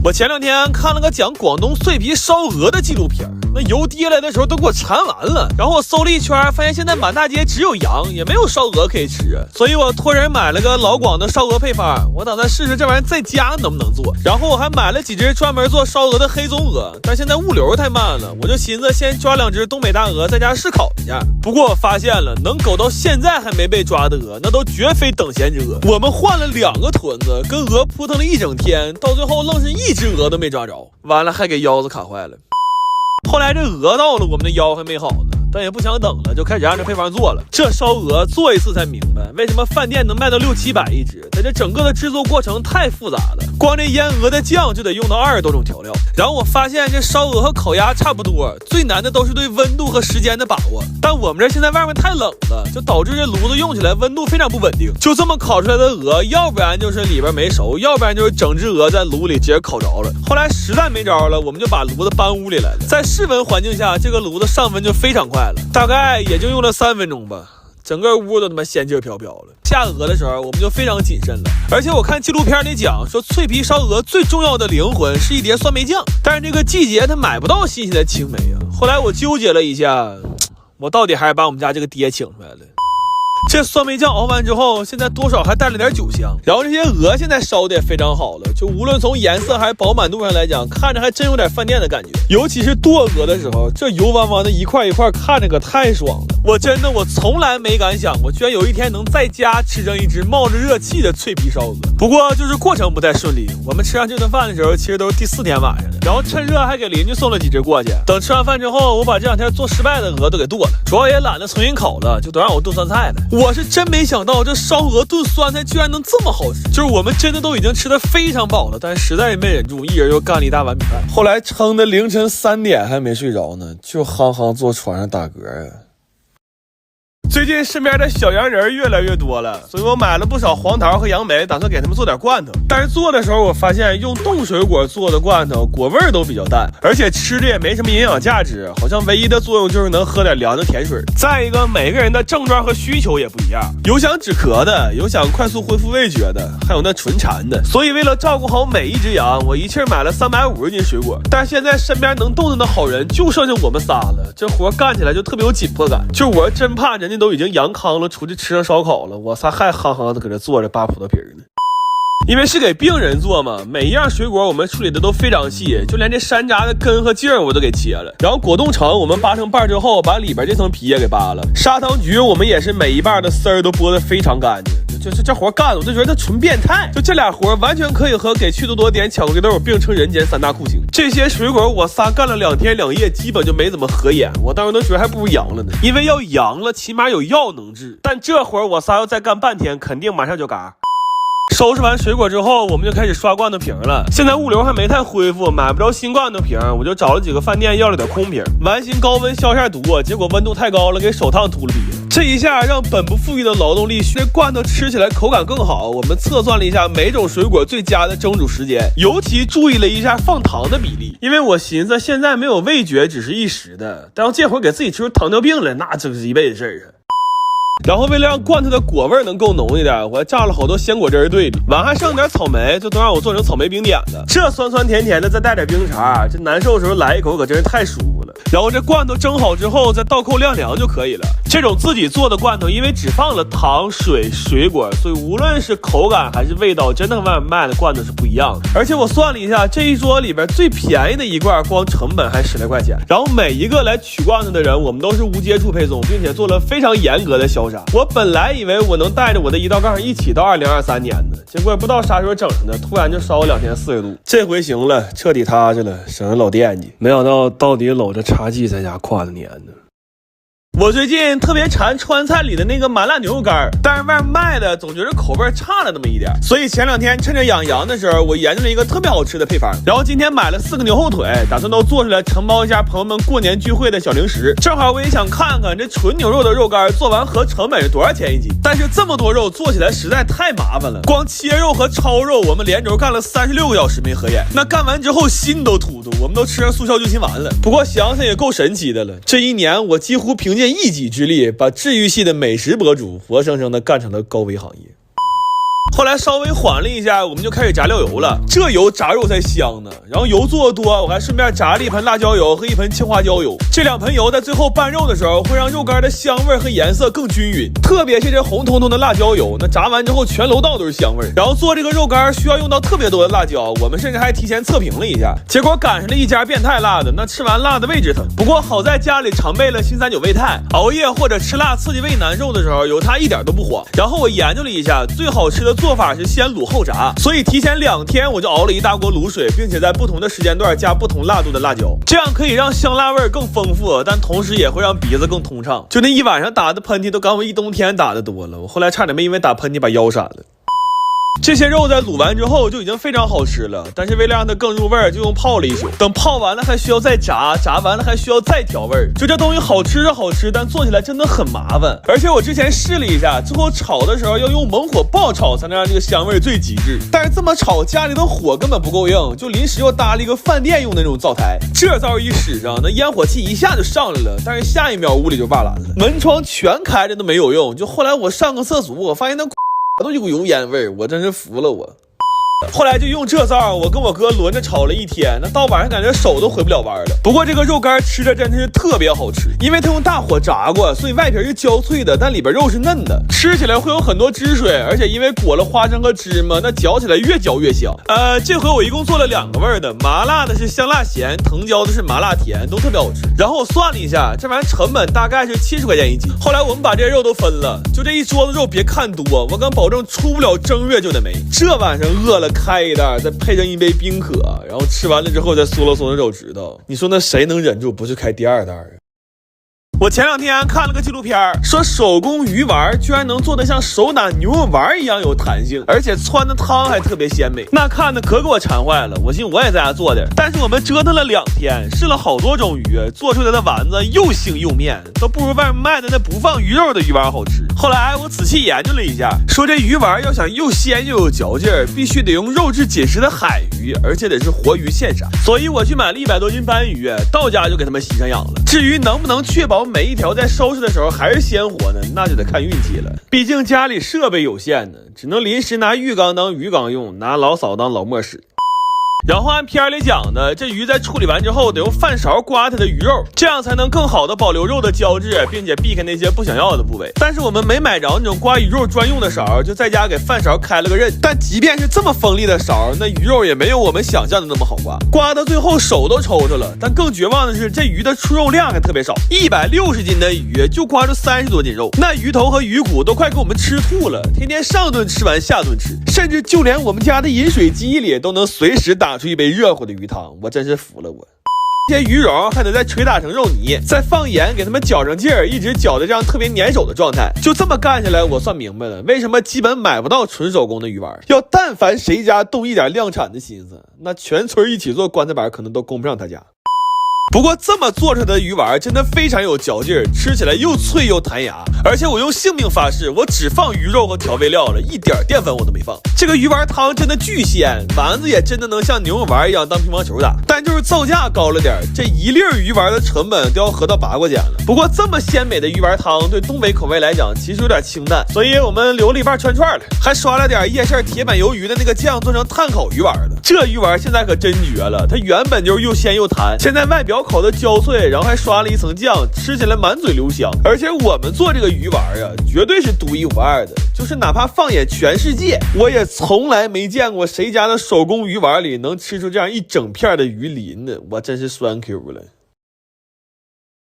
我前2天看了个讲广东脆皮烧鹅的纪录片，那油滴来的时候都给我馋完了。然后我搜了一圈，发现现在满大街只有羊，也没有烧鹅可以吃，所以我托人买了个老广的烧鹅配方，我打算试试这玩意在家能不能做。然后我还买了几只专门做烧鹅的黑棕鹅，但现在物流太慢了，我就寻思先抓2只东北大鹅在家试烤一下。不过我发现了，能苟到现在还没被抓的鹅，那都绝非等闲之鹅。我们换了2个屯子，跟鹅扑腾了一整天，到最后愣是1只鹅都没抓着，完了还给腰子卡坏了。后来这鹅到了，我们的腰还没好呢，但也不想等了，就开始按照配方做了。这烧鹅做一次才明白，为什么饭店能卖到600-700一只，在这整个的制作过程太复杂了，光这腌鹅的酱就得用到20多种调料。然后我发现这烧鹅和烤鸭差不多，最难的都是对温度和时间的把握。但我们这现在外面太冷了，就导致这炉子用起来温度非常不稳定。就这么烤出来的鹅，要不然就是里边没熟，要不然就是整只鹅在炉里直接烤着了。后来实在没招了，我们就把炉子搬屋里来了。在室温环境下，这个炉子上温就非常快了，大概也就用了3分钟吧，整个屋都他妈仙气飘飘了。下鹅的时候我们就非常谨慎了，而且我看纪录片里讲说，脆皮烧鹅最重要的灵魂是一碟酸梅酱，但是这个季节它买不到新鲜的青梅啊。后来我纠结了一下，我到底还是把我们家这个爹请出来了。这酸梅酱熬完之后，现在多少还带了点酒香，然后这些鹅现在烧的也非常好了，就无论从颜色还是饱满度上来讲，看着还真有点饭店的感觉。尤其是剁鹅的时候，这油汪汪的一块一块，看着可太爽了。我从来没敢想过，居然有一天能在家吃上一只冒着热气的脆皮烧鹅。不过就是过程不太顺利，我们吃上这顿饭的时候，其实都是第4天晚上的，然后趁热还给邻居送了几只过去。等吃完饭之后，我把这2天做失败的鹅都给剁了，主要也懒得重新烤了，就都让我炖酸菜了。我是真没想到这烧鹅炖酸菜居然能这么好吃，就是我们真的都已经吃得非常饱了，但是实在也没忍住，一人又干了一大碗米饭。后来撑的凌晨3点还没睡着呢，就夯夯坐床上打嗝啊。最近身边的小洋人越来越多了，所以我买了不少黄桃和杨梅，打算给他们做点罐头。但是做的时候我发现用冻水果做的罐头果味都比较淡，而且吃的也没什么营养价值，好像唯一的作用就是能喝点凉的甜水。再一个，每个人的症状和需求也不一样，有想止咳的，有想快速恢复味觉的，还有那纯馋的。所以为了照顾好每一只羊，我一气买了350斤水果。但是现在身边能动弹的好人就剩下我们仨了，这活干起来就特别有紧迫感。就我真怕人家都已经阳康了，出去吃上烧烤了，我仨还夯夯的搁这坐着扒葡萄皮呢。因为是给病人做嘛，每一样水果我们处理的都非常细，就连这山楂的根和茎我都给切了。然后果冻橙我们扒成瓣之后，把里边这层皮也给扒了。砂糖橘我们也是每一瓣的丝儿都剥得非常干净。这活干的我就觉得他纯变态，就这俩活完全可以和给趣多多点巧克力豆并称人间3大酷刑。这些水果我仨干了2天2夜，基本就没怎么合眼。我当时都觉得还不如阳了呢，因为要阳了起码有药能治，但这活我仨要再干半天，肯定马上就嘎。收拾完水果之后，我们就开始刷罐头瓶了。现在物流还没太恢复，买不着新罐头瓶，我就找了几个饭店要了点空瓶。完心高温消一下毒，结果温度太高了，给手烫秃了鼻子。这一下让本不富裕的劳动力这罐头吃起来口感更好。我们测算了一下每种水果最佳的蒸煮时间，尤其注意了一下放糖的比例，因为我寻思现在没有味觉只是一时的，但要这会儿给自己吃出糖尿病了，那真是一辈子事儿啊。然后为了让罐头的果味能够浓一点，我还榨了好多鲜果汁兑里，碗还剩点草莓，就都让我做成草莓冰点的。这酸酸甜甜的，再带点冰茶，这难受的时候来一口可真是太舒服了。然后这罐头蒸好之后再倒扣晾凉就可以了。这种自己做的罐头因为只放了糖水水果，所以无论是口感还是味道真的和外面卖的罐头是不一样的。而且我算了一下，这一桌里边最便宜的一罐光成本还10来块钱。然后每一个来取罐头的人我们都是无接触配送，并且做了非常严格的消杀。我本来以为我能带着我的1道杠一起到2023年的，结果不知道啥时候整上的，突然就烧了2天40度。这回行了，彻底踏实了，省得老惦记。没想到到底搂着茶几在家跨了年呢。我最近特别馋川菜里的那个麻辣牛肉干，但是外面卖的总觉得口味差了那么一点，所以前2天趁着养羊的时候，我研究了一个特别好吃的配方，然后今天买了4个牛后腿，打算都做出来承包一下朋友们过年聚会的小零食。正好我也想看看这纯牛肉的肉干做完合成本是多少钱一斤，但是这么多肉做起来实在太麻烦了，光切肉和焯肉我们连轴干了36个小时没合眼，那干完之后心都突突，我们都吃上速效救心丸了。不过想想也够神奇的了，这一年我几乎凭借一己之力把治愈系的美食博主活生生的干成了高危行业。后来稍微缓了一下，我们就开始炸料油了。这油炸肉才香呢。然后油做的多，我还顺便炸了一盆辣椒油和一盆青花椒油。这2盆油在最后拌肉的时候，会让肉干的香味和颜色更均匀。特别是这红彤彤的辣椒油，那炸完之后全楼道都是香味。然后做这个肉干需要用到特别多的辣椒，我们甚至还提前测评了一下，结果赶上了一家变态辣的，那吃完辣的胃直疼。不过好在家里常备了新3-9胃泰，熬夜或者吃辣刺激胃难受的时候，有它一点都不慌。然后我研究了一下，最好吃的做法是先卤后炸，所以提前2天我就熬了一大锅卤水，并且在不同的时间段加不同辣度的辣椒，这样可以让香辣味更丰富，但同时也会让鼻子更通畅。就那一晚上打的喷嚏都赶我一冬天打的多了，我后来差点没因为打喷嚏把腰闪了。这些肉在卤完之后就已经非常好吃了，但是为了让它更入味儿，就用泡了一宿。等泡完了还需要再炸，炸完了还需要再调味儿。就这东西好吃是好吃，但做起来真的很麻烦。而且我之前试了一下，最后炒的时候要用猛火爆炒才能让这个香味最极致。但是这么炒家里的火根本不够硬，就临时又搭了一个饭店用的那种灶台。这灶一使上，那烟火气一下就上来了，但是下一秒屋里就瓦蓝了，门窗全开着都没有用。就后来我上个厕所，我发现那都有股油烟味，我真是服了我。后来就用这灶，我跟我哥轮着炒了1天，那到晚上感觉手都回不了弯了。不过这个肉干吃着真的是特别好吃，因为它用大火炸过，所以外皮是焦脆的，但里边肉是嫩的，吃起来会有很多汁水，而且因为裹了花生和芝麻，那嚼起来越嚼越香。这回我一共做了2个味的，麻辣的是香辣咸，藤椒的是麻辣甜，都特别好吃。然后我算了一下，这玩意成本大概是70块钱1斤。后来我们把这些肉都分了，就这一桌子肉别看多，我敢保证出不了正月就得没。这晚上饿了开一袋，再配上一杯冰可，然后吃完了之后再嗦了嗦手指头，你说那谁能忍住不去开第2袋啊？我前2天看了个纪录片，说手工鱼丸居然能做得像手打牛肉丸一样有弹性，而且汆的汤还特别鲜美，那看的可给我馋坏了。我寻思我也在家做点，但是我们折腾了2天，试了好多种鱼，做出来的丸子又腥又面，都不如外面卖的那不放鱼肉的鱼丸好吃。后来我仔细研究了一下，说这鱼丸要想又鲜又有嚼劲，必须得用肉质紧实的海鱼，而且得是活鱼现杀。所以我去买了100多斤斑鱼，到家就给他们洗上养了。至于能不能确保每一条在收拾的时候还是鲜活呢，那就得看运气了。毕竟家里设备有限呢，只能临时拿浴缸当鱼缸用，拿老嫂当老磨使。然后按片里讲的，这鱼在处理完之后得用饭勺刮它的鱼肉，这样才能更好的保留肉的胶质，并且避开那些不想要的部位。但是我们没买着那种刮鱼肉专用的勺，就在家给饭勺开了个刃。但即便是这么锋利的勺，那鱼肉也没有我们想象的那么好刮，刮到最后手都抽着了。但更绝望的是，这鱼的出肉量还特别少，160斤的鱼就刮出30多斤肉，那鱼头和鱼骨都快给我们吃吐了，天天上顿吃完下顿吃，甚至就连我们家的饮水机里都能随时打出一杯热乎的鱼汤，我真是服了我。这些鱼蓉还得再捶打成肉泥，再放盐给它们搅上劲儿，一直搅的这样特别粘手的状态。就这么干下来，我算明白了为什么基本买不到纯手工的鱼丸。要但凡谁家动一点量产的心思，那全村一起做棺材板可能都供不上他家。不过这么做出来的鱼丸真的非常有嚼劲儿，吃起来又脆又弹牙，而且我用性命发誓，我只放鱼肉和调味料了，一点淀粉我都没放。这个鱼丸汤真的巨鲜，丸子也真的能像牛肉丸一样当乒乓球打，但就是造价高了点，这一粒鱼丸的成本都要合到8块钱了。不过这么鲜美的鱼丸汤对东北口味来讲其实有点清淡，所以我们留了一半串串了，还刷了点夜市铁板鱿鱼的那个酱做成炭烤鱼丸的。这鱼丸现在可真绝了，它原本就是又鲜又弹，现在外表烤的焦脆，然后还刷了一层酱，吃起来满嘴留香。而且我们做这个鱼丸啊，绝对是独一无二的，就是哪怕放眼全世界，我也从来没见过谁家的手工鱼丸里能吃出这样一整片的鱼鳞的，我真是酸 Q 了。